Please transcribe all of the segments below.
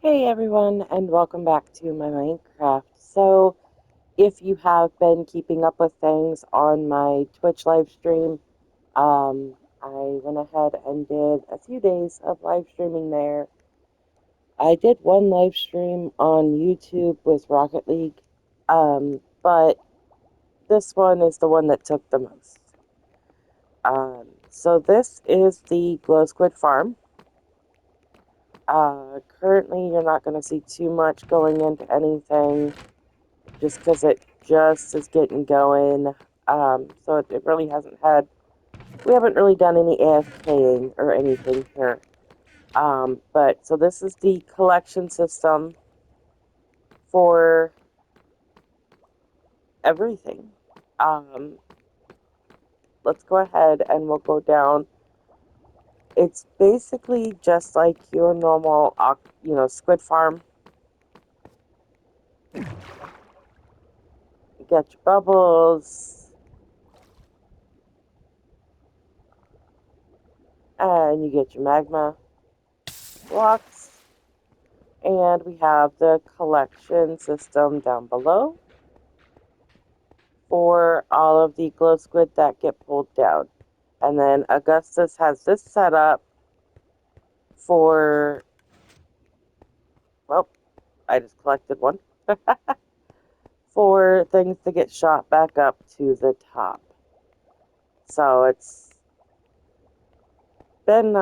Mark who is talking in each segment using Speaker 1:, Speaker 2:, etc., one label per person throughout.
Speaker 1: Hey everyone, and welcome back to my Minecraft. So, if you have been keeping up with things on my Twitch live stream, I went ahead and did a few days of live streaming there. I did one live stream on YouTube with Rocket League, but this one is the one that took the most. So this is the Glow Squid Farm. Currently, you're not going to see too much going into anything just because it just is getting going. So it really hasn't had, we haven't really done any AFKing or anything here. But so this is the collection system for everything. Um, let's go ahead and we'll go down. It's basically just like your normal, squid farm. You get your bubbles, and you get your magma blocks. And we have the collection system down below for all of the glow squid that get pulled down. And then Augustus has this set up for, well, I just collected one, for things to get shot back up to the top. So it's been,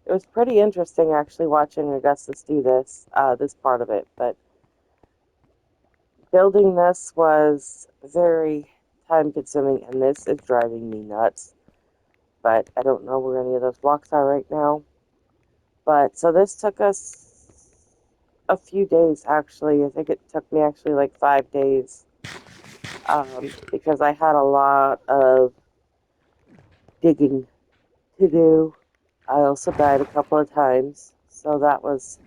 Speaker 1: it was pretty interesting actually watching Augustus do this part of it. But building this was very time consuming, and this is driving me nuts. But I don't know where any of those blocks are right now. But so this took us a few days actually. I think it took me actually like 5 days because I had a lot of digging to do. I also died a couple of times, so that was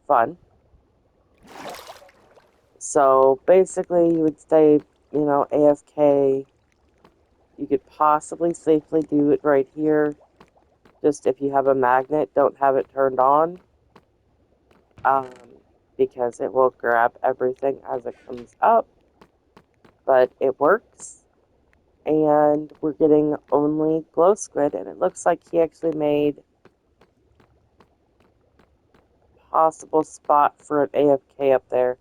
Speaker 1: fun. So basically, you would stay, AFK. You could possibly safely do it right here. Just if you have a magnet, don't have it turned on. Um, because it will grab everything as it comes up. But it works. And we're getting only glow squid. And it looks like he actually made possible spot for an AFK up there.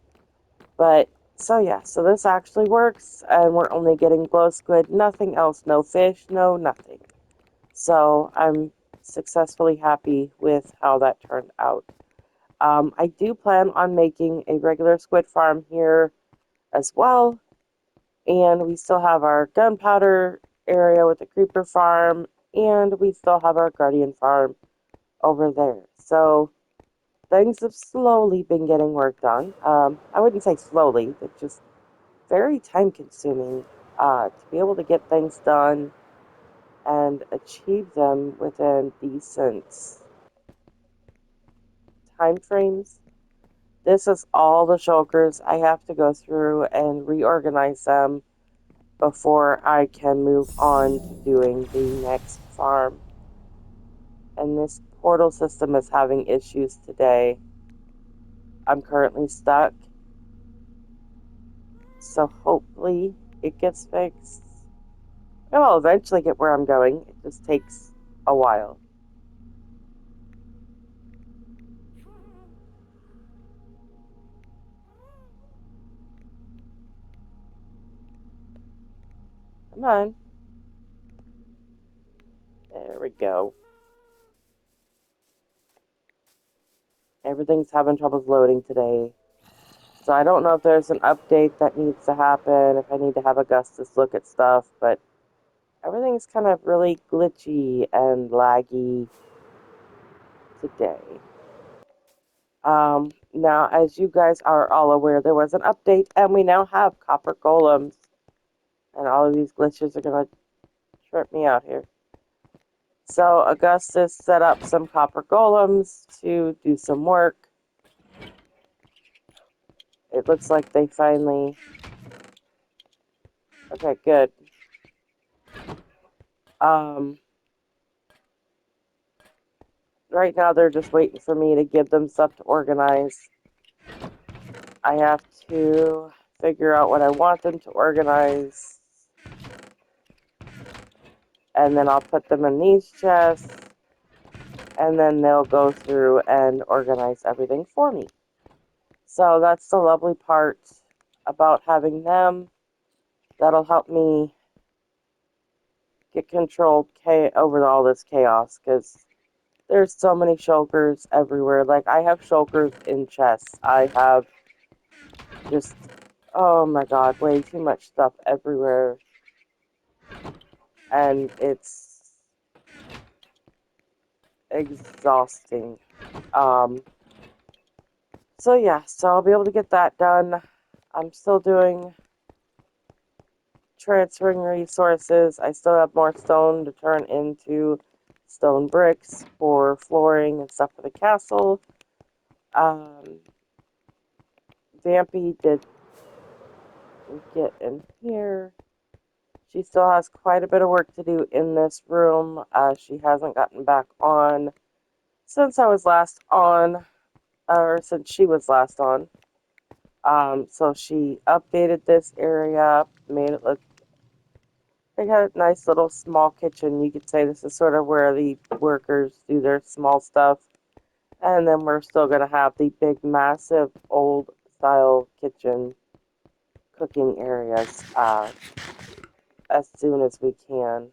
Speaker 1: But, so yeah, so this actually works. And we're only getting glow squid. Nothing else. No fish, no nothing. So I'm successfully happy with how that turned out. I do plan on making a regular squid farm here as well. And we still have our gunpowder area with the creeper farm, and we still have our guardian farm over there. So things have slowly been getting worked on. I wouldn't say slowly, but just very time consuming to be able to get things done and achieve them within decent time frames. This is all the shulkers I have to go through and reorganize them before I can move on to doing the next farm. And this portal system is having issues today. I'm currently stuck, so hopefully it gets fixed. And I'll eventually get where I'm going. It just takes a while. Come on. There we go. Everything's having troubles loading today. So I don't know if there's an update that needs to happen, if I need to have Augustus look at stuff, but everything's kind of really glitchy and laggy today. Now, as you guys are all aware, there was an update, and we now have copper golems. And all of these glitches are going to trip me out here. So Augustus set up some copper golems to do some work. It looks like they finally... Okay, good. right now they're just waiting for me to give them stuff to organize. I have to figure out what I want them to organize. And then I'll put them in these chests. And then they'll go through and organize everything for me. So that's the lovely part about having them. That'll help me get control over all this chaos, because there's so many shulkers everywhere. Like, I have shulkers in chests. I have just, oh my god, way too much stuff everywhere. And it's exhausting. So yeah, so I'll be able to get that done. I'm still doing transferring resources. I still have more stone to turn into stone bricks for flooring and stuff for the castle. Vampy did get in here. She still has quite a bit of work to do in this room. She hasn't gotten back on since I was last on, or since she was last on. So she updated this area, made it look. They had a nice little small kitchen. You could say this is sort of where the workers do their small stuff. And then we're still going to have the big, massive, old style kitchen cooking areas as soon as we can.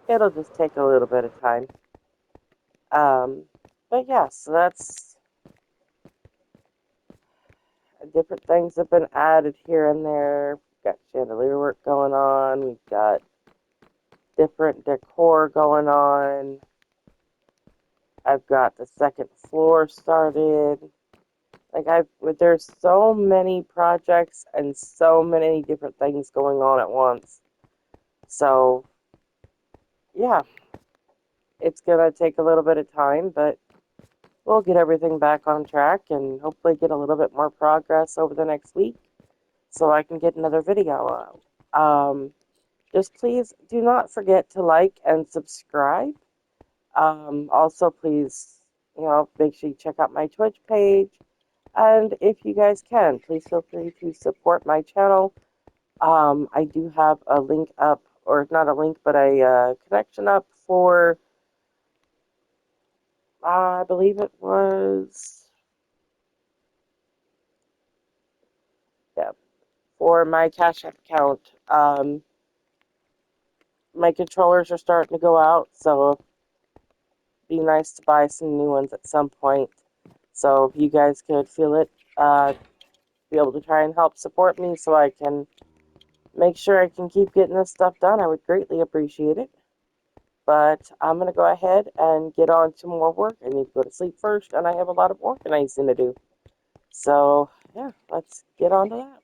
Speaker 1: It'll just take a little bit of time. But yeah, so that's different things have been added here and there. We've got chandelier work going on. We've got different decor going on. I've got the second floor started. Like, there's so many projects and so many different things going on at once. So, yeah, it's gonna take a little bit of time, but we'll get everything back on track and hopefully get a little bit more progress over the next week so I can get another video out. Just please do not forget to like and subscribe. Also, please, make sure you check out my Twitch page. And if you guys can, please feel free to support my channel. I do have a link up, or not a link, but a connection up for, I believe it was, yeah, for my Cash App account. My controllers are starting to go out, so it'd be nice to buy some new ones at some point. So if you guys could feel it, be able to try and help support me so I can make sure I can keep getting this stuff done, I would greatly appreciate it. But I'm going to go ahead and get on to more work. I need to go to sleep first, and I have a lot of organizing to do. So, yeah, let's get on to that.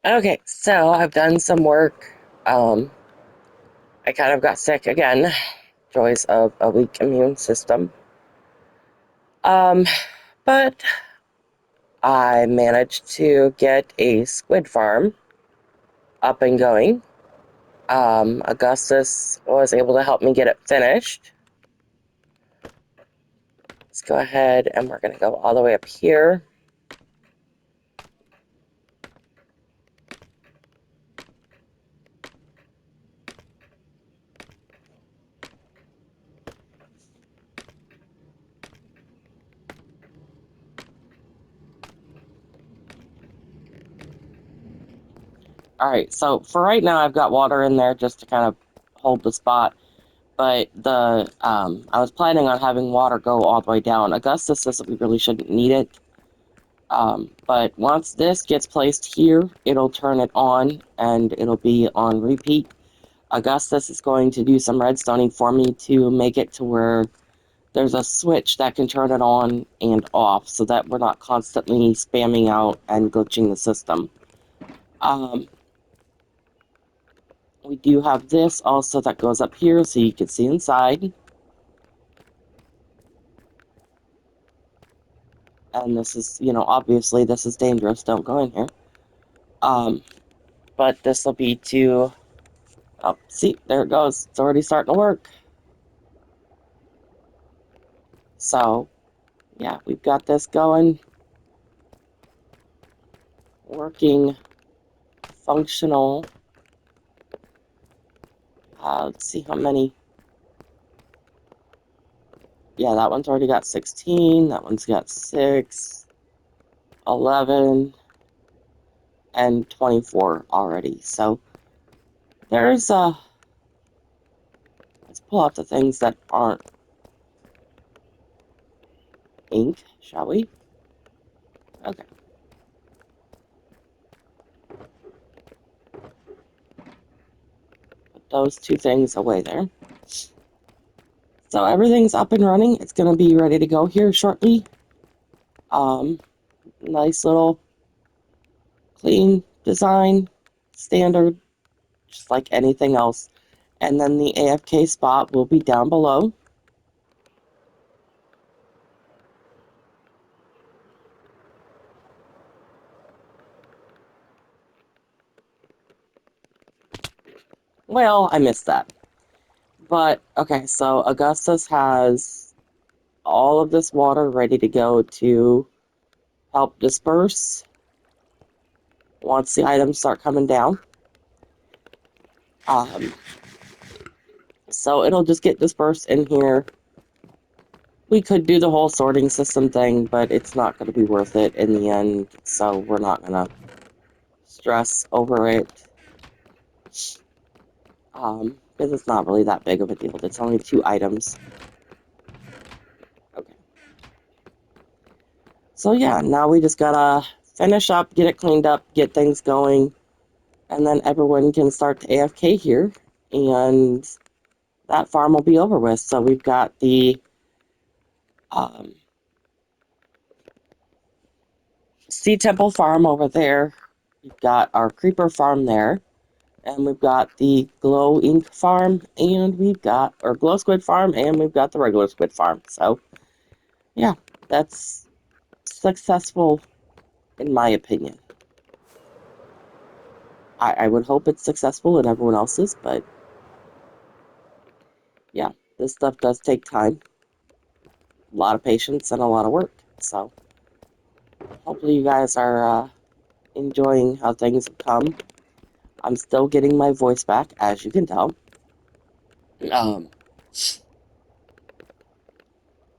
Speaker 1: Okay, so I've done some work. I kind of got sick again. Joys of a weak immune system. Um, but I managed to get a squid farm up and going. Augustus was able to help me get it finished. Let's go ahead and we're going to go all the way up here. All right, so for right now, I've got water in there just to kind of hold the spot. But I was planning on having water go all the way down. Augustus says that we really shouldn't need it. But once this gets placed here, it'll turn it on and it'll be on repeat. Augustus is going to do some redstoning for me to make it to where there's a switch that can turn it on and off so that we're not constantly spamming out and glitching the system. We do have this also that goes up here so you can see inside. And this is, obviously this is dangerous. Don't go in here. But this will be to, oh, see, there it goes. It's already starting to work. So, yeah, we've got this going, working, functional. Let's see how many. Yeah, that one's already got 16. That one's got 6, 11, and 24 already. So, there's, let's pull out the things that aren't ink, shall we? Okay. Put those two things away there. So everything's up and running. It's going to be ready to go here shortly. Nice little clean design, standard, just like anything else. And then the AFK spot will be down below. Well, I missed that. But, okay, so Augustus has all of this water ready to go to help disperse once the items start coming down. So it'll just get dispersed in here. We could do the whole sorting system thing, but it's not going to be worth it in the end, so we're not going to stress over it. Because it's not really that big of a deal. It's only 2 items. Okay. So yeah, now we just gotta finish up, get it cleaned up, get things going, and then everyone can start to AFK here, and that farm will be over with. So we've got the Sea Temple farm over there. We've got our Creeper farm there. And we've got the Glow Ink farm, and we've got our Glow Squid farm, and we've got the regular squid farm. So, yeah, that's successful in my opinion. I would hope it's successful in everyone else's, but yeah, this stuff does take time, a lot of patience, and a lot of work. So, hopefully, you guys are enjoying how things have come. I'm still getting my voice back, as you can tell. Um,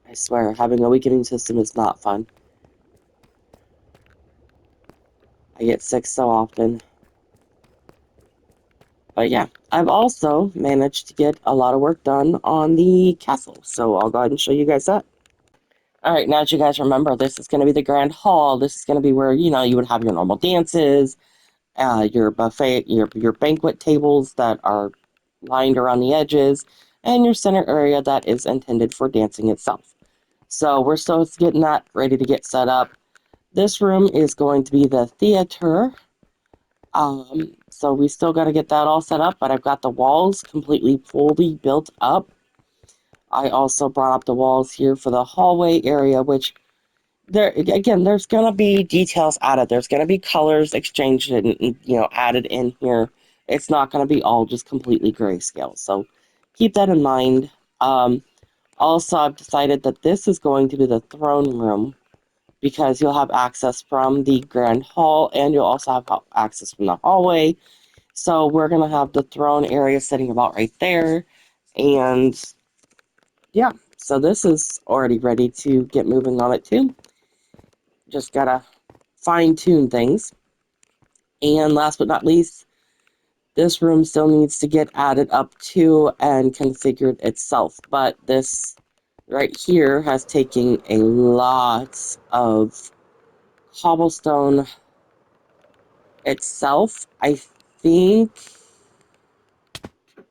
Speaker 1: I swear, having a weakening system is not fun. I get sick so often. But yeah, I've also managed to get a lot of work done on the castle, so I'll go ahead and show you guys that. All right, now that you guys remember, this is going to be the grand hall. This is going to be where, you would have your normal dances, your buffet, your banquet tables that are lined around the edges, and your center area that is intended for dancing itself. So we're still getting that ready to get set up. This room is going to be the theater. So we still got to get that all set up, but I've got the walls completely fully built up. I also brought up the walls here for the hallway area, which there again, there's gonna be details added. There's gonna be colors exchanged and added in here. It's not gonna be all just completely grayscale. So keep that in mind. Also, I've decided that this is going to be the throne room because you'll have access from the grand hall and you'll also have access from the hallway. So we're gonna have the throne area sitting about right there, and yeah. So this is already ready to get moving on it too. Just gotta fine tune things. And last but not least, this room still needs to get added up to and configured itself. But this right here has taken a lot of cobblestone itself. I think.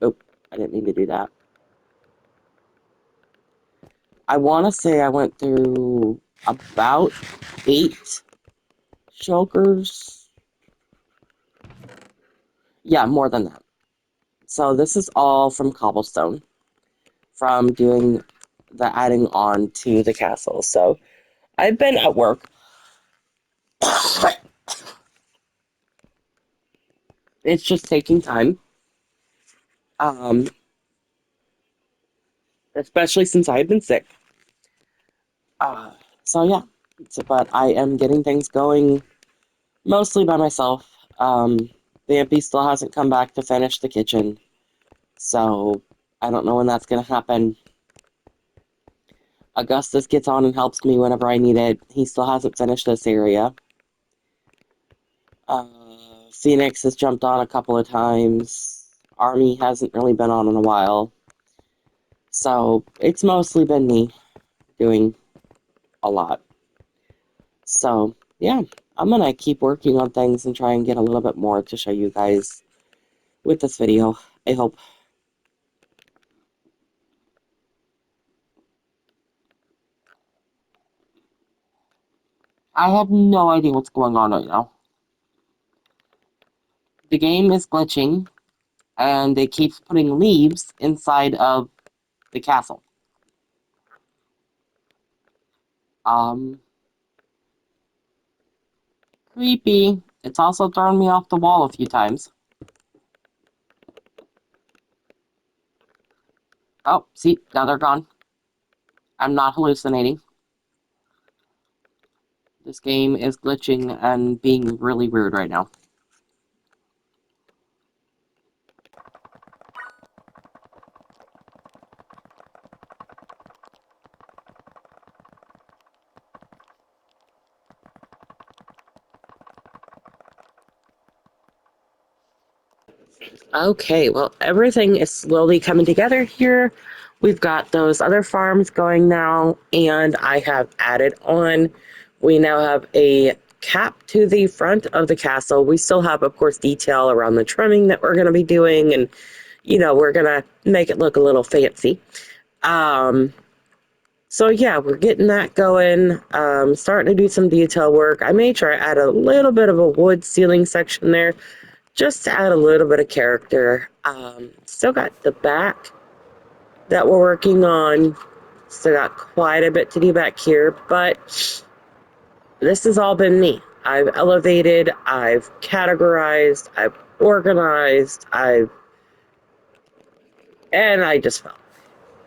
Speaker 1: Oh, I didn't mean to do that. I want to say I went through about 8 shulkers. Yeah, more than that. So this is all from cobblestone, from doing the adding on to the castle. So I've been at work. It's just taking time, um, especially since I've been sick. Uh, so yeah, but I am getting things going mostly by myself. Vampy still hasn't come back to finish the kitchen, so I don't know when that's going to happen. Augustus gets on and helps me whenever I need it. He still hasn't finished this area. Uh, Phoenix has jumped on a couple of times. Army hasn't really been on in a while. So it's mostly been me doing a lot. So yeah, I'm gonna keep working on things and try and get a little bit more to show you guys with this video, I hope. I have no idea what's going on right now. The game is glitching and it keeps putting leaves inside of the castle. Um, Creepy. It's also thrown me off the wall a few times. Oh, see, now they're gone. I'm not hallucinating. This game is glitching and being really weird right now. Okay, well, everything is slowly coming together here. We've got those other farms going now, and I have added on. We now have a cap to the front of the castle. We still have, of course, detail around the trimming that we're going to be doing, and, we're going to make it look a little fancy. So yeah, we're getting that going. Starting to do some detail work. I may try to add a little bit of a wood ceiling section there, just to add a little bit of character. Still got the back that we're working on. Still got quite a bit to do back here, but this has all been me. I've elevated, I've categorized, I've organized, and I just felt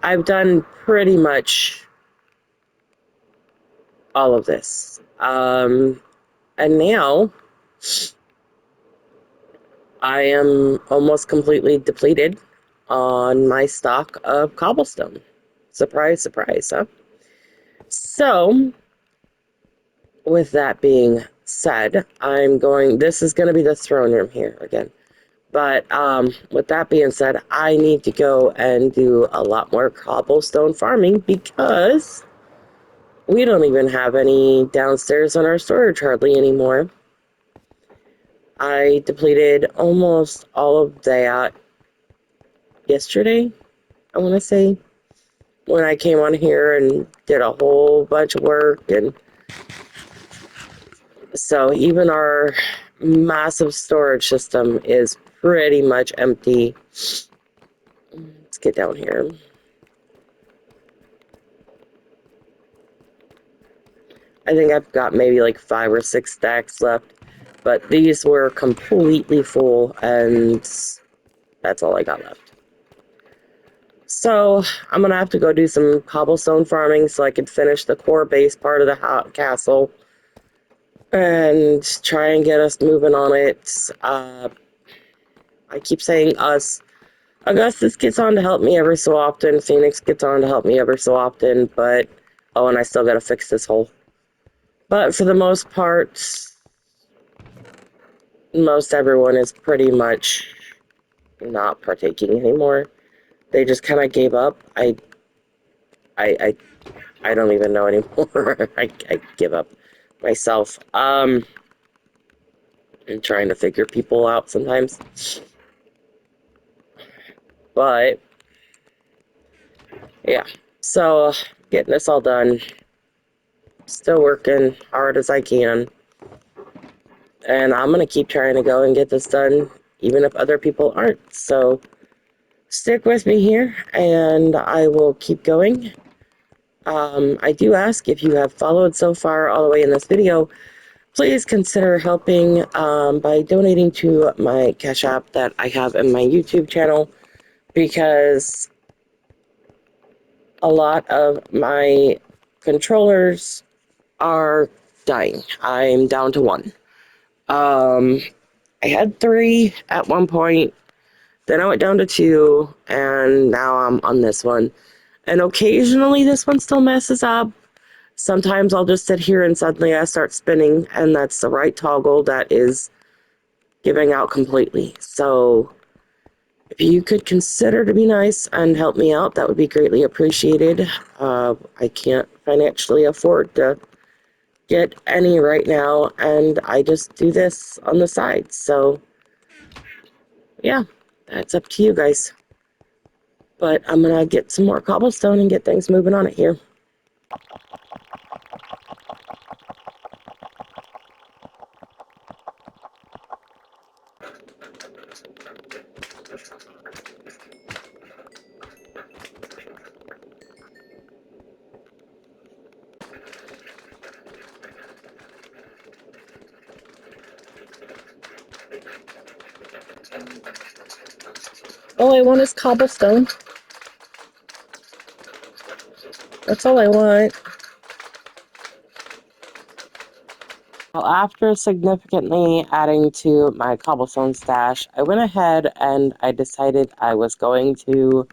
Speaker 1: I've done pretty much all of this. And now I am almost completely depleted on my stock of cobblestone. Surprise, surprise, huh? So, with that being said, this is going to be the throne room here again. But with that being said, I need to go and do a lot more cobblestone farming because we don't even have any downstairs on our storage hardly anymore. I depleted almost all of that yesterday, I want to say, when I came on here and did a whole bunch of work. And so even our massive storage system is pretty much empty. Let's get down here. I think I've got maybe like 5 or 6 stacks left, but these were completely full, and that's all I got left. So I'm gonna have to go do some cobblestone farming so I can finish the core base part of the castle and try and get us moving on it. I keep saying us. Augustus gets on to help me every so often. Phoenix gets on to help me every so often, but oh, and I still gotta fix this hole. But for the most part, most everyone is pretty much not partaking anymore. They just kind of gave up. I, I don't even know anymore. I give up myself. I'm trying to figure people out sometimes. But, yeah. So, getting this all done. Still working hard as I can. And I'm going to keep trying to go and get this done, even if other people aren't. So, stick with me here, and I will keep going. I do ask if you have followed so far all the way in this video, please consider helping by donating to my Cash App that I have in my YouTube channel, because a lot of my controllers are dying. I'm down to 1. I had 3 at one point, then I went down to 2, and now I'm on this one. And occasionally this one still messes up. Sometimes I'll just sit here and suddenly I start spinning, and that's the right toggle that is giving out completely. So if you could consider to be nice and help me out, that would be greatly appreciated. I can't financially afford to get any right now, and I just do this on the side. So yeah, that's up to you guys. But I'm gonna get some more cobblestone and get things moving on it here. All I want is cobblestone. That's all I want. Well, after significantly adding to my cobblestone stash, I went ahead and I decided I was going to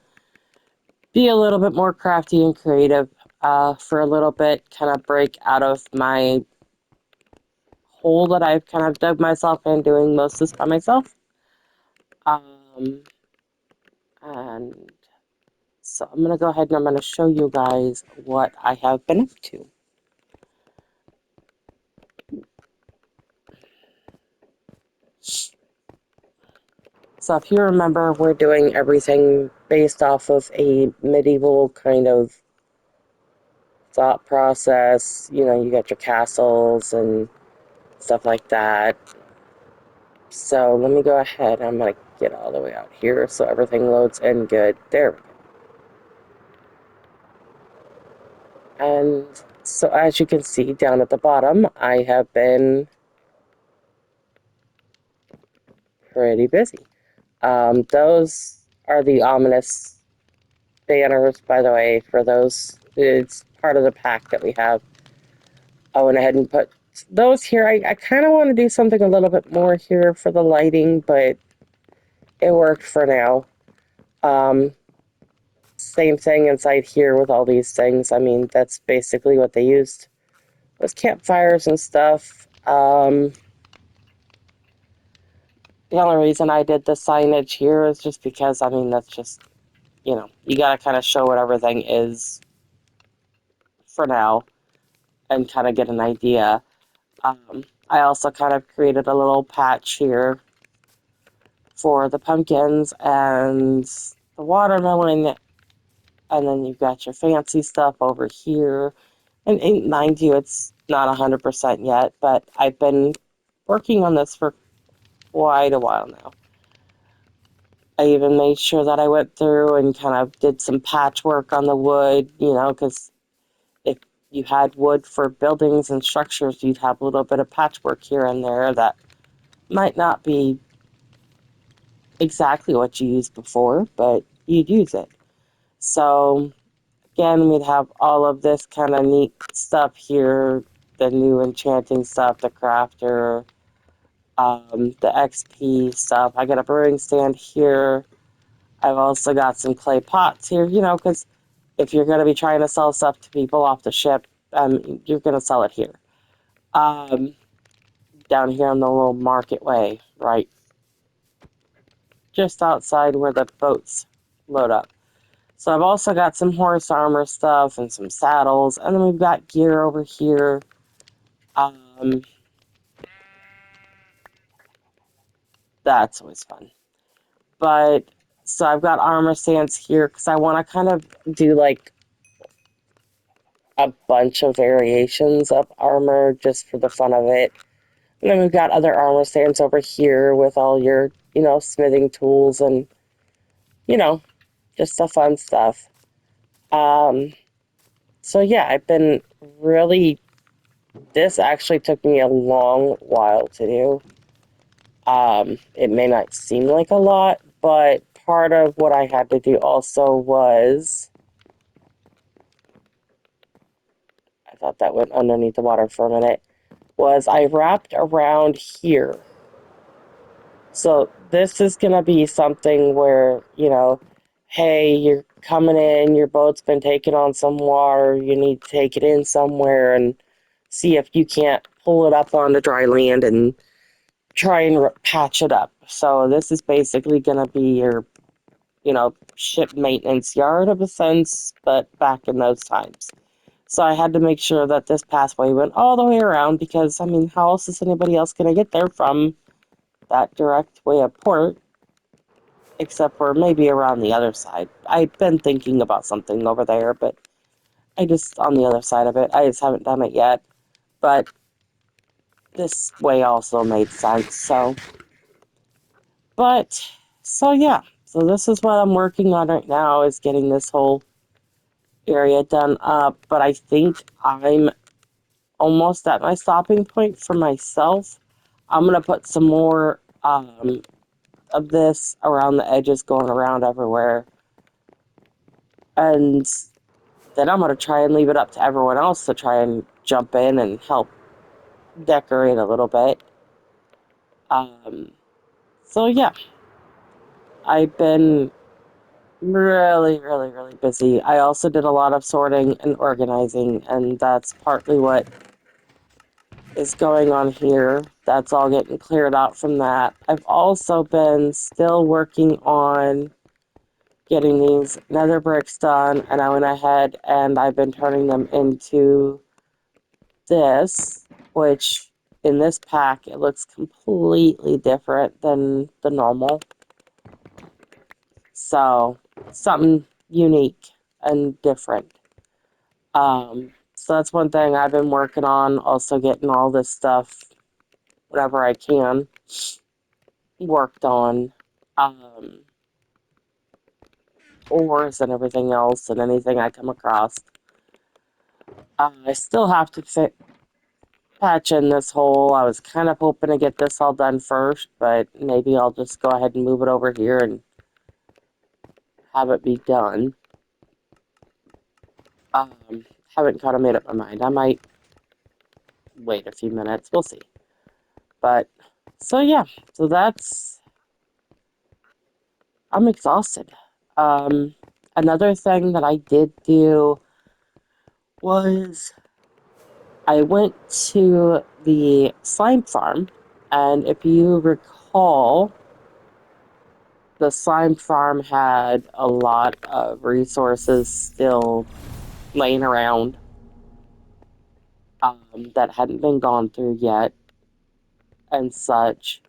Speaker 1: be a little bit more crafty and creative for a little bit, kind of break out of my hole that I've kind of dug myself in doing most of this by myself. Um, and so I'm going to go ahead and I'm going to show you guys what I have been up to. So if you remember, we're doing everything based off of a medieval kind of thought process. You know, you got your castles and stuff like that. So let me go ahead. I'm going to get all the way out here so everything loads in good. There we go. And so as you can see down at the bottom, I have been pretty busy. Those are the ominous banners, by the way, for those. It's part of the pack that we have. I went ahead and put those here. I kind of want to do something a little bit more here for the lighting, but it worked for now. Same thing inside here with all these things. I mean, that's basically what they used, was campfires and stuff. The only reason I did the signage here is just because, I mean, that's just, you know, you got to kind of show what everything is for now and kind of get an idea. I also kind of created a little patch here for the pumpkins and the watermelon, and then you've got your fancy stuff over here. And mind you, it's not 100% yet, but I've been working on this for quite a while now. I even made sure that I went through and kind of did some patchwork on the wood, because if you had wood for buildings and structures, you'd have a little bit of patchwork here and there that might not be exactly what you used before, but you'd use it. So, again, we'd have all of this kind of neat stuff here, the new enchanting stuff, the crafter, the XP stuff. I got a brewing stand here. I've also got some clay pots here, because if you're going to be trying to sell stuff to people off the ship, you're going to sell it here. Down here on the little market way, right? Just outside where the boats load up. So I've also got some horse armor stuff and some saddles, and then we've got gear over here. That's always fun. But so I've got armor stands here because I want to kind of do like a bunch of variations of armor just for the fun of it. And then we've got other armor stands over here with all your, smithing tools and, you know, just the fun stuff. Um, so yeah, I've been really, this actually took me a long while to do. It may not seem like a lot, but part of what I had to do also was, I thought that went underneath the water for a minute, was I wrapped around here. So this is going to be something where, hey, you're coming in, your boat's been taken on some water, you need to take it in somewhere and see if you can't pull it up onto dry land and try and patch it up. So this is basically going to be your, ship maintenance yard of a sense, but back in those times. So I had to make sure that this pathway went all the way around because, how else is anybody else going to get there from that direct way of port, except for maybe around the other side? I've been thinking about something over there, but I just, on the other side of it, I just haven't done it yet. But this way also made sense, so yeah. So this is what I'm working on right now, is getting this whole area done up, but I think I'm almost at my stopping point for myself. I'm going to put some more of this around the edges going around everywhere. And then I'm going to try and leave it up to everyone else to try and jump in and help decorate a little bit. So yeah, I've been really, really, really busy. I also did a lot of sorting and organizing, and that's partly what is going on here. That's all getting cleared out from that. I've also been still working on getting these nether bricks done, and I went ahead and I've been turning them into this, which in this pack it looks completely different than the normal. So something unique and different. So that's one thing I've been working on, also getting all this stuff, whatever I can, worked on. Ores and everything else and anything I come across. I still have to patch in this hole. I was kind of hoping to get this all done first, but maybe I'll just go ahead and move it over here and have it be done. Haven't kind of made up my mind. I might wait a few minutes. We'll see. But, so yeah. So that's... I'm exhausted. Another thing that I did do was I went to the slime farm, and if you recall, the slime farm had a lot of resources still laying around that hadn't been gone through yet and such.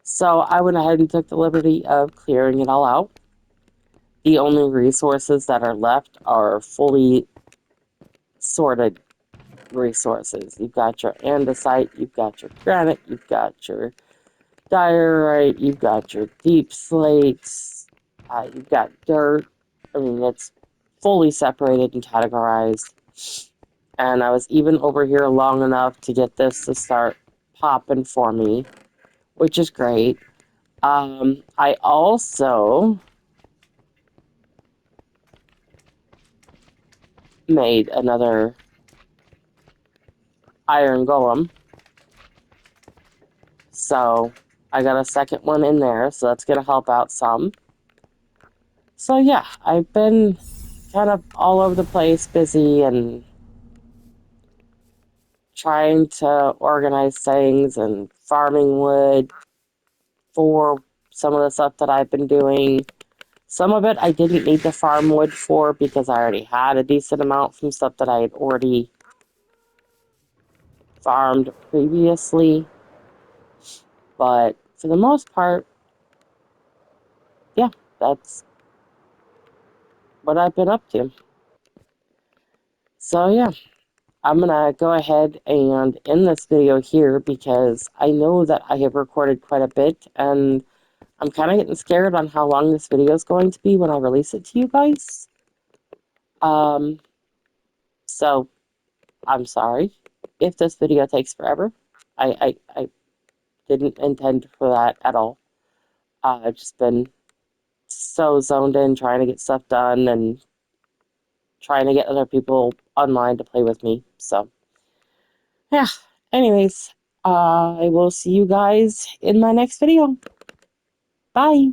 Speaker 1: So I went ahead and took the liberty of clearing it all out. The only resources that are left are fully sorted resources. You've got your andesite, you've got your granite, you've got your diorite, you've got your deep slates, you've got dirt. I mean, it's fully separated and categorized. And I was even over here long enough to get this to start popping for me, which is great. I also made another iron golem. So I got a second one in there, so that's going to help out some. So yeah, I've been kind of all over the place, busy and trying to organize things and farming wood for some of the stuff that I've been doing. Some of it I didn't need to farm wood for because I already had a decent amount from stuff that I had already farmed previously. But for the most part, yeah, that's what I've been up to. So yeah, I'm gonna go ahead and end this video here because I know that I have recorded quite a bit and I'm kind of getting scared on how long this video is going to be when I release it to you guys. Um, so I'm sorry if this video takes forever. I didn't intend for that at all. I've just been so zoned in trying to get stuff done and trying to get other people online to play with me. So, yeah. Anyways, I will see you guys in my next video. Bye.